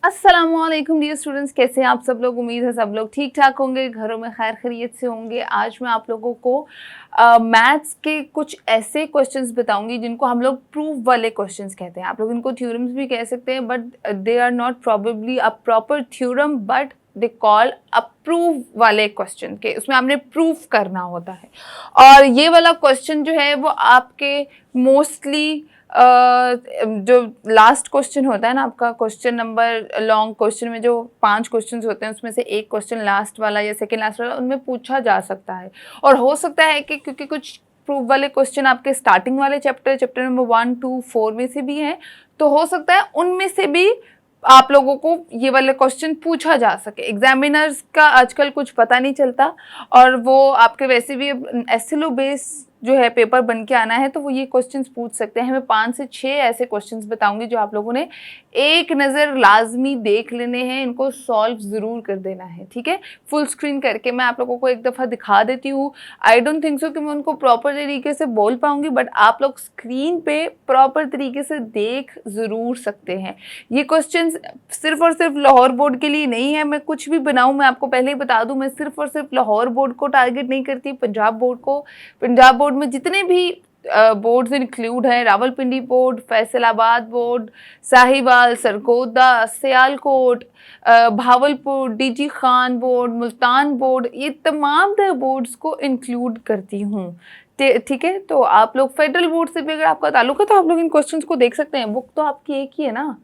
अस्सलामुअलैकुम dear students, कैसे हैं आप सब लोग। उम्मीद है सब लोग ठीक ठाक होंगे, घरों में खैर खैरियत से होंगे। आज मैं आप लोगों को मैथ्स के कुछ ऐसे क्वेश्चंस बताऊंगी जिनको हम लोग प्रूफ वाले क्वेश्चंस कहते हैं। आप लोग इनको थ्योरम्स भी कह सकते हैं, but they are not probably a proper theorem, but they call a proof वाले क्वेश्चन के। उसमें आपने प्रूफ करना होता है। और ये वाला क्वेश्चन जो है वो आपके मोस्टली जो लास्ट क्वेश्चन होता है ना, आपका क्वेश्चन नंबर लॉन्ग क्वेश्चन में जो 5 क्वेश्चंस होते हैं उसमें से एक क्वेश्चन लास्ट वाला या सेकंड लास्ट वाला उनमें पूछा जा सकता है। और हो सकता है कि क्योंकि कुछ प्रूफ वाले क्वेश्चन आपके स्टार्टिंग वाले चैप्टर नंबर 1, 2, 4 में से भी हैं, तो हो सकता है उनमें से भी आप लोगों को ये वाले क्वेश्चन पूछा जा सके। एग्जामिनर्स का आजकल कुछ पता नहीं चलता, और वो आपके वैसे भी एसएलओ बेस जो है पेपर बन के आना है, तो वो ये क्वेश्चंस पूछ सकते हैं। मैं 5 से 6 ऐसे क्वेश्चंस बताऊंगी जो आप लोगों ने एक नज़र लाजमी देख लेने हैं, इनको सॉल्व ज़रूर कर देना है। ठीक है, फुल स्क्रीन करके मैं आप लोगों को एक दफ़ा दिखा देती हूँ। आई डोंट थिंक सो कि मैं उनको प्रॉपर तरीके से बोल पाऊंगी, बट आप लोग स्क्रीन पे प्रॉपर तरीके से देख ज़रूर सकते हैं। ये क्वेश्चन सिर्फ और सिर्फ लाहौर बोर्ड के लिए नहीं है। मैं कुछ भी बनाऊँ, मैं आपको पहले ही बता दूँ, मैं सिर्फ और सिर्फ लाहौर बोर्ड को टारगेट नहीं करती, पंजाब बोर्ड को। पंजाब बोर्ड में जितने भी बोर्ड्स इंक्लूड हैं, Rawalpindi board, Faisalabad board, Sahiwal, Sargodha, Sialkot, Bahawalpur, DG Khan board, Multan board, ये तमाम बोर्ड्स को इंक्लूड करती हूँ। ठीक है, तो आप लोग फेडरल बोर्ड से भी अगर आपका ताल्लुक है तो आप लोग इन क्वेश्चंस को देख सकते हैं। बुक तो आपकी एक ही है ना,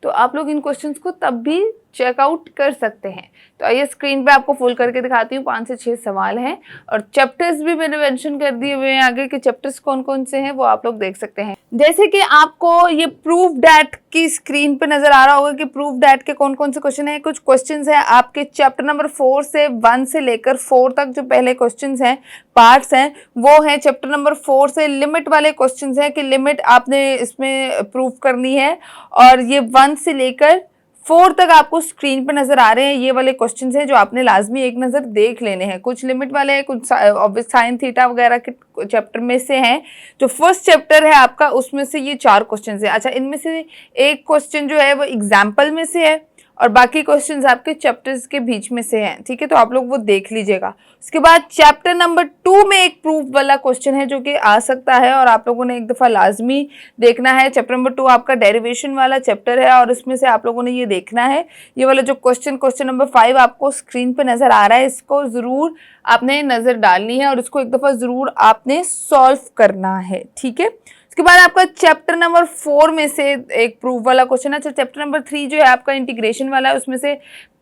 तो आप लोग इन क्वेश्चंस को तब भी चेकआउट कर सकते हैं। तो आइए स्क्रीन पे आपको फुल करके दिखाती हूँ। 5 से 6 सवाल हैं, और चैप्टर्स भी मैंने मेंशन कर दिए हुए हैं आगे के चैप्टर्स कौन कौन से हैं वो आप लोग देख सकते हैं। जैसे कि आपको ये प्रूफ डैट की स्क्रीन पे नजर आ रहा होगा कि प्रूफ डैट के कौन कौन से क्वेश्चन हैं। कुछ क्वेश्चंस हैं आपके चैप्टर नंबर 4 से 1 से लेकर 4 तक, जो पहले क्वेश्चंस हैं, पार्ट्स हैं, वो हैं चैप्टर नंबर 4 से। लिमिट वाले क्वेश्चंस हैं कि लिमिट आपने इसमें प्रूफ करनी है, और ये 1 से लेकर 4 तक आपको स्क्रीन पर नजर आ रहे हैं। ये वाले क्वेश्चंस हैं जो आपने लाजमी एक नज़र देख लेने हैं। कुछ लिमिट वाले हैं, कुछ साइन थीटा वगैरह के चैप्टर में से हैं। जो फर्स्ट चैप्टर है आपका उसमें से ये 4 क्वेश्चंस हैं। अच्छा, इनमें से एक क्वेश्चन जो है वो एग्जाम्पल में से है, और बाकी क्वेश्चंस आपके चैप्टर्स के बीच में से हैं। ठीक है, तो आप लोग वो देख लीजिएगा। उसके बाद चैप्टर नंबर 2 में एक प्रूफ वाला क्वेश्चन है जो कि आ सकता है, और आप लोगों ने एक दफ़ा लाजमी देखना है। चैप्टर नंबर 2 आपका डेरिवेशन वाला चैप्टर है, और इसमें से आप लोगों ने ये देखना है। ये वाला जो क्वेश्चन नंबर 5 आपको स्क्रीन पर नज़र आ रहा है, इसको ज़रूर आपने नज़र डालनी है, और इसको एक दफ़ा ज़रूर आपने सॉल्व करना है। ठीक है, उसके बाद आपका चैप्टर नंबर 4 में से एक प्रूफ वाला क्वेश्चन है। अच्छा, चैप्टर नंबर 3 जो है आपका इंटीग्रेशन वाला है, उसमें से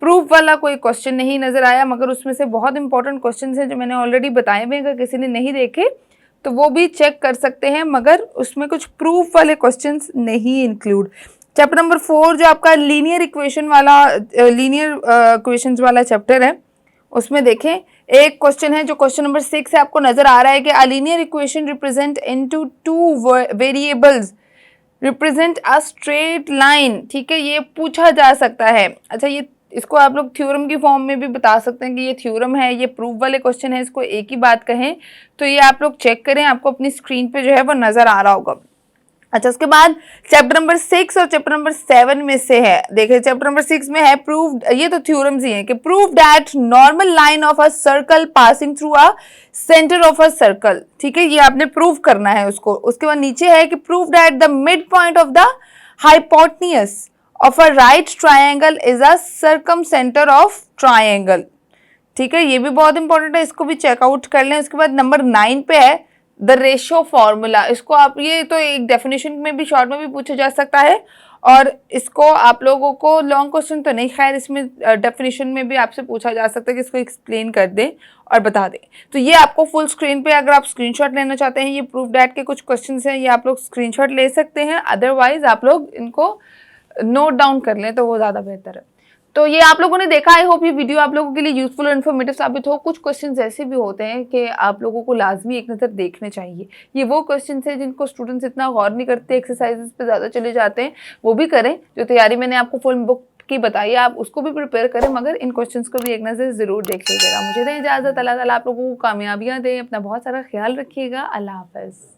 प्रूफ वाला कोई क्वेश्चन नहीं नजर आया, मगर उसमें से बहुत इंपॉर्टेंट क्वेश्चन हैं जो मैंने ऑलरेडी बताए हुए हैं। अगर किसी ने नहीं देखे तो वो भी चेक कर सकते हैं, मगर उसमें कुछ प्रूफ वाले क्वेश्चन नहीं इंक्लूड। चैप्टर नंबर 4 जो आपका लीनियर इक्वेशन वाला इक्वेशंस वाला चैप्टर है, उसमें देखें एक क्वेश्चन है जो क्वेश्चन नंबर 6 है, आपको नजर आ रहा है कि a linear equation represent into 2 variables represent a straight line. ठीक है, ये पूछा जा सकता है। अच्छा, ये इसको आप लोग थ्योरम की फॉर्म में भी बता सकते हैं कि ये थ्योरम है, ये प्रूफ वाले क्वेश्चन है, इसको एक ही बात कहें तो ये आप लोग चेक करें, आपको अपनी स्क्रीन पे जो है वो नजर आ रहा होगा। अच्छा, उसके बाद चैप्टर नंबर 6 और चैप्टर नंबर 7 में से है। देखिए, चैप्टर नंबर 6 में है प्रूव, ये तो थ्योरम्स ही हैं कि prove that normal line of a circle passing through a centre of a circle. ठीक है, ये आपने प्रूव करना है उसको। उसके बाद नीचे है कि prove that the mid point of the hypotenuse of a right triangle is a circum centre of triangle. ठीक है, ये भी बहुत इंपॉर्टेंट है, इसको भी चेकआउट कर लें। उसके बाद नंबर 9 पे है द रेशो फॉर्मूला। इसको आप, ये तो एक डेफिनेशन में भी शॉर्ट में भी पूछा जा सकता है, और इसको आप लोगों को लॉन्ग क्वेश्चन तो नहीं, खैर इसमें डेफिनेशन में भी आपसे पूछा जा सकता है कि इसको एक्सप्लेन कर दें और बता दें। तो ये आपको फुल स्क्रीन पे, अगर आप स्क्रीनशॉट लेना चाहते हैं, ये प्रूफ डैट के कुछ क्वेश्चंस हैं, ये आप लोग स्क्रीनशॉट ले सकते हैं। अदरवाइज आप लोग इनको नोट डाउन कर लें तो वो ज़्यादा बेहतर है। तो ये आप लोगों ने देखा, आई होप ये वीडियो आप लोगों के लिए यूजफुल और इन्फॉर्मेटिव साबित हो। कुछ क्वेश्चंस ऐसे भी होते हैं कि आप लोगों को लाजमी एक नज़र देखने चाहिए। ये वो क्वेश्चंस हैं जिनको स्टूडेंट्स इतना गौर नहीं करते, एक्सरसाइजेस पे ज़्यादा चले जाते हैं। वो भी करें, जो तैयारी मैंने आपको फुल बुक की बताई है आप उसको भी प्रिपेयर करें, मगर इन क्वेश्चंस को भी एक नज़र ज़रूर देख लीजिएगा। मुझे दें इजाज़त, अल्लाह ताला आप लोगों को कामयाबियाँ दें। अपना बहुत सारा ख्याल रखिएगा। अल्लाह हाफ़िज़।